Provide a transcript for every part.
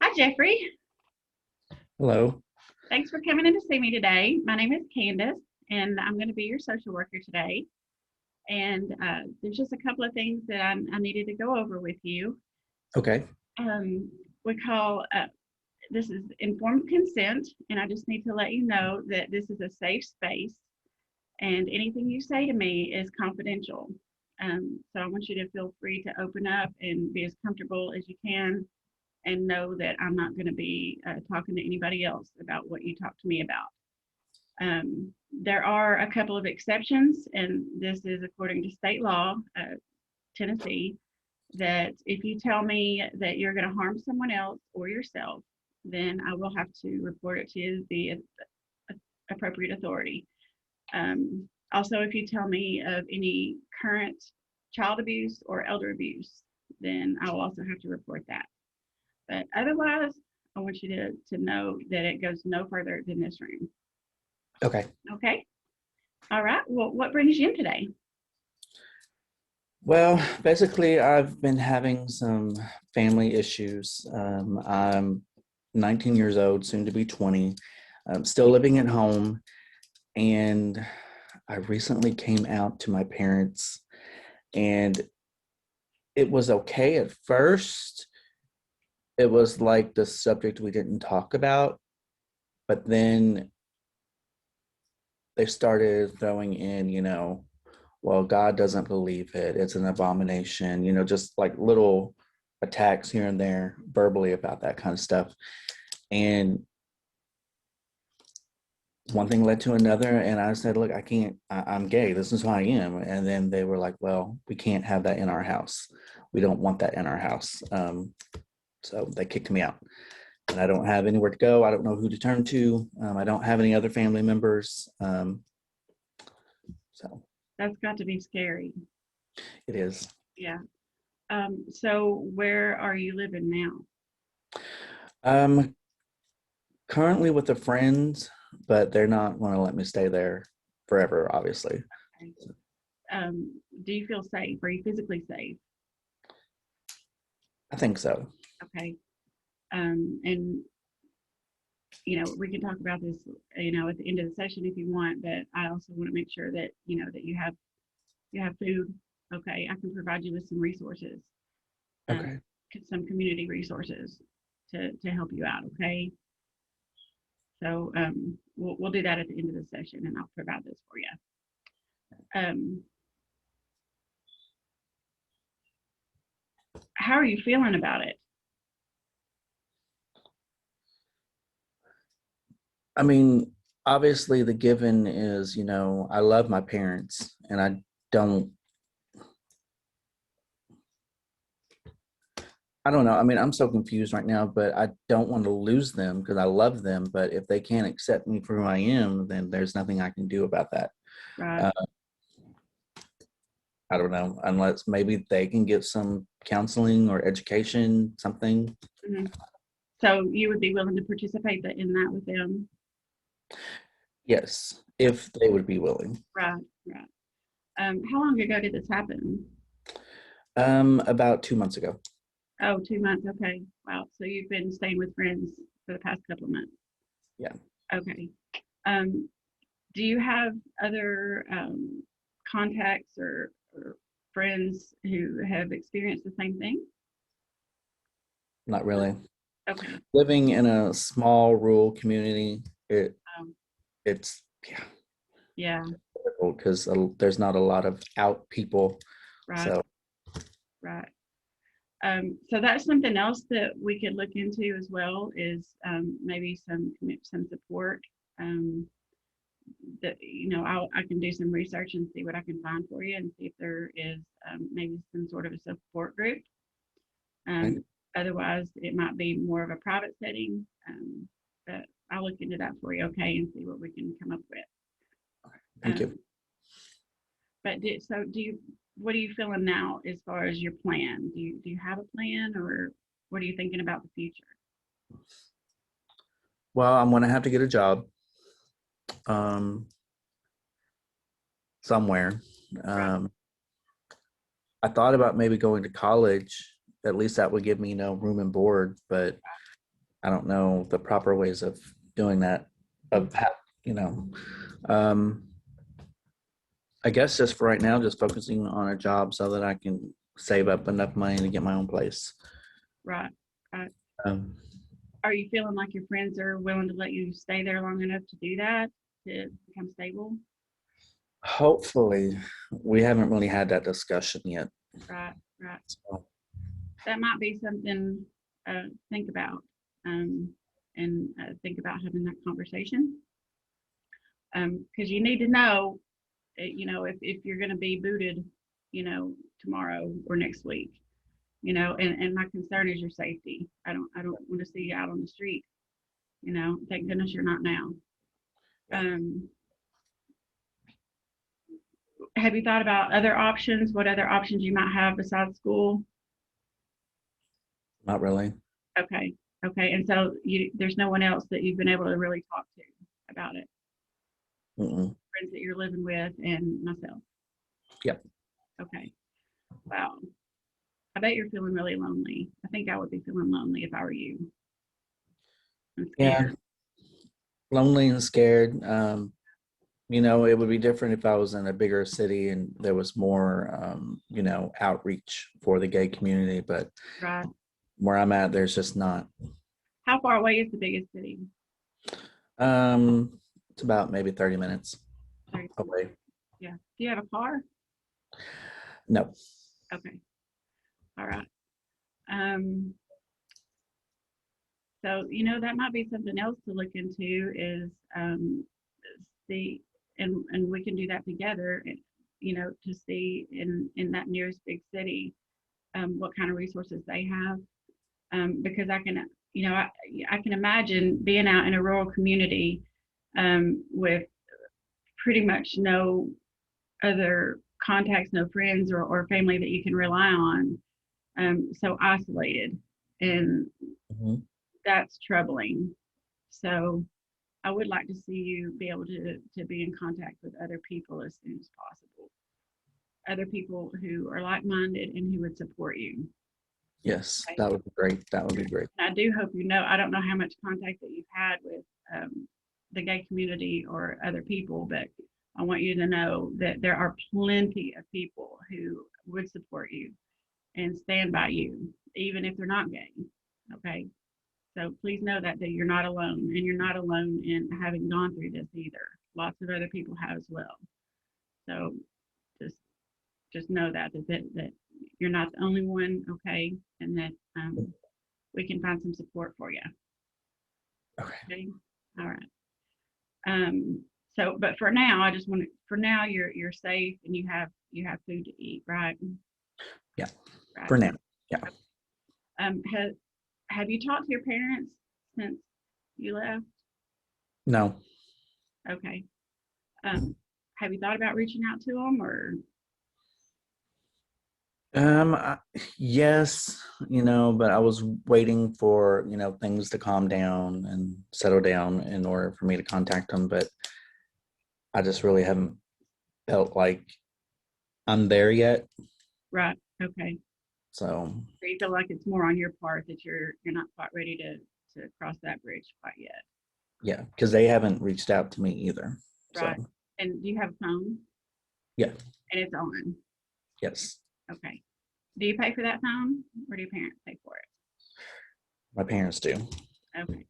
Hi, Jeffrey. Hello. Thanks for coming in to see me today. My name is Candace, and I'm going to be your social worker today. And there's just a couple of things that I needed to go over with you. Okay. We call this is informed consent, and I just need to let you know that this is a safe space, and anything you say to me is confidential. So I want you to feel free to open up and be as comfortable as you can and know that I'm not going to be talking to anybody else about what you talk to me about. There are a couple of exceptions, and this is according to state law, Tennessee, that if you tell me that you're going to harm someone else or yourself, then I will have to report it to the appropriate authority. Also, if you tell me of any current child abuse or elder abuse, then I will also have to report that. But otherwise, I want you to know that it goes no further than this room. Okay. Okay? All right. Well, what brings you in today? Well, basically, I've been having some family issues. I'm 19 years old, soon to be 20. I'm still living at home, and I recently came out to my parents, and it was okay at first. It was like the subject we didn't talk about, but then they started throwing in, well, God doesn't believe it. It's an abomination, just like little attacks here and there verbally about that kind of stuff. And one thing led to another. And I said, look, I'm gay. This is who I am. And then they were like, well, we can't have that in our house. We don't want that in our house. So they kicked me out. And I don't have anywhere to go. I don't know who to turn to. I don't have any other family members. So That's got to be scary. it is. Yeah. So where are you living now? Currently with a friend, but they're not going to let me stay there forever, obviously. Okay. Do you feel safe? Are you physically safe? I think so. Okay. And we can talk about this, at the end of the session if you want, but I also want to make sure that, that you have food. Okay. I can provide you with some resources, Okay. some community resources to help you out. Okay. So we'll do that at the end of the session, and I'll provide this for you. How are you feeling about it? I mean, obviously the given is, I love my parents and I don't know. I mean, I'm so confused right now, but I don't want to lose them because I love them. But if they can't accept me for who I am, then there's nothing I can do about that. Right. Uh, I don't know, unless maybe they can get some counseling or education, something. Mm-hmm. So you would be willing to participate in that with them? Yes, if they would be willing. Right, right. How long ago did this happen? About 2 months ago. Oh, 2 months. Okay. Wow. So you've been staying with friends for the past couple of months. Yeah. Okay. Um, do you have other contacts or friends who have experienced the same thing? Not really. Okay. Living in a small rural community, Um, it's yeah, yeah. difficult because there's not a lot of out people. Right. So Right. So that's something else that we could look into as well is maybe some support. Um, that I can do some research and see what I can find for you and see if there is maybe some sort of a support group. okay. Otherwise, it might be more of a private setting. But I'll look into that for you, okay, and see what we can come up with. Thank you. But what are you feeling now as far as your plan? Do you have a plan, or what are you thinking about the future? Well, I'm gonna have to get a job somewhere. Right. I thought about maybe going to college. At least that would give me, room and board. But I don't know the proper ways of doing that. Of you know, um, I guess just for right now, just focusing on a job so that I can save up enough money to get my own place. Right. Right. Um, Are you feeling like your friends are willing to let you stay there long enough to do that, to become stable? Hopefully, we haven't really had that discussion yet. Right. Right. So, That might be something think about, um, and think about having that conversation, because you need to know, if you're going to be booted, tomorrow or next week, and my concern is your safety. I don't want to see you out on the street. Thank goodness you're not now. yeah, Um, have you thought about other options? What other options you might have besides school? not really. Okay, okay, and so there's no one else that you've been able to really talk to about it. Mm-mm. Friends that you're living with and myself. Yep. Okay. Wow. I bet you're feeling really lonely. I think I would be feeling lonely if I were you. I'm Yeah, scared. lonely and scared. It would be different if I was in a bigger city and there was more, outreach for the gay community. But Right. where I'm at, there's just not. How far away is the biggest city? It's about maybe 30 minutes 30 minutes. away. Yeah. Do you have a car? No. Okay. All right. Um, so that might be something else to look into is see, and we can do that together. To see in that nearest big city what kind of resources they have, because I can imagine being out in a rural community with pretty much no other contacts, no friends or family that you can rely on, so isolated, and Mhm. that's troubling. So I would like to see you be able to be in contact with other people as soon as possible, other people who are like-minded and who would support you. Yes, Okay? that would be great. That would be great. I do hope I don't know how much contact that you've had with the gay community or other people, but I want you to know that there are plenty of people who would support you and stand by you, even if they're not gay. Okay. So please know that you're not alone, and you're not alone in having gone through this either. Lots of other people have as well. So just just know that you're not the only one, okay, and that we can find some support for you. Okay. Okay. All right. Um, but for now, I just want to. For now, you're safe and you have food to eat, right? Yeah. Right. For now. Yeah. Have you talked to your parents since you left? No. Okay. Um, have you thought about reaching out to them or? I, yes, but I was waiting for, things to calm down and settle down in order for me to contact them. But I just really haven't felt like I'm there yet. Right. Okay. So So you feel like it's more on your part that you're not quite ready to cross that bridge quite yet. yeah, because they haven't reached out to me either. Right. So And do you have a phone? yeah, And it's on. yes, Okay. Do you pay for that phone or do your parents pay for my parents do. it? Okay.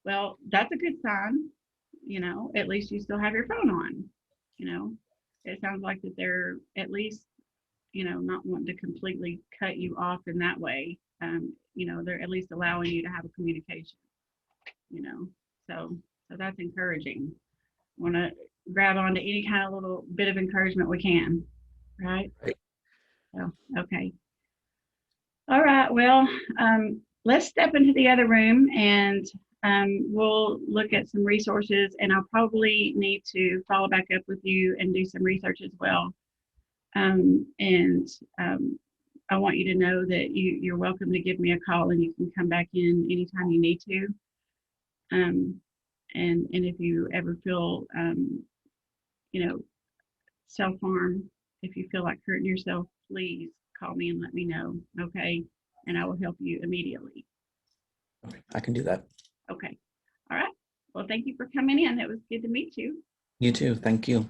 Well, that's a good sign. At least you still have your phone on. You know, it sounds like that they're at least, not wanting to completely cut you off in that way. They're at least allowing you to have a communication, you know. So that's encouraging. Want to grab onto any kind of little bit of encouragement we can, right? Right. So, okay. All right. Well, let's step into the other room and we'll look at some resources. And I'll probably need to follow back up with you and do some research as well. And I want you to know that you're welcome to give me a call and you can come back in anytime you need to. And if you ever feel, you know, self harm, if you feel like hurting yourself, please call me and let me know. Okay. And I will help you immediately. Okay, I can do that. Okay. All right. Well, thank you for coming in. It was good to meet you. You too. Thank you.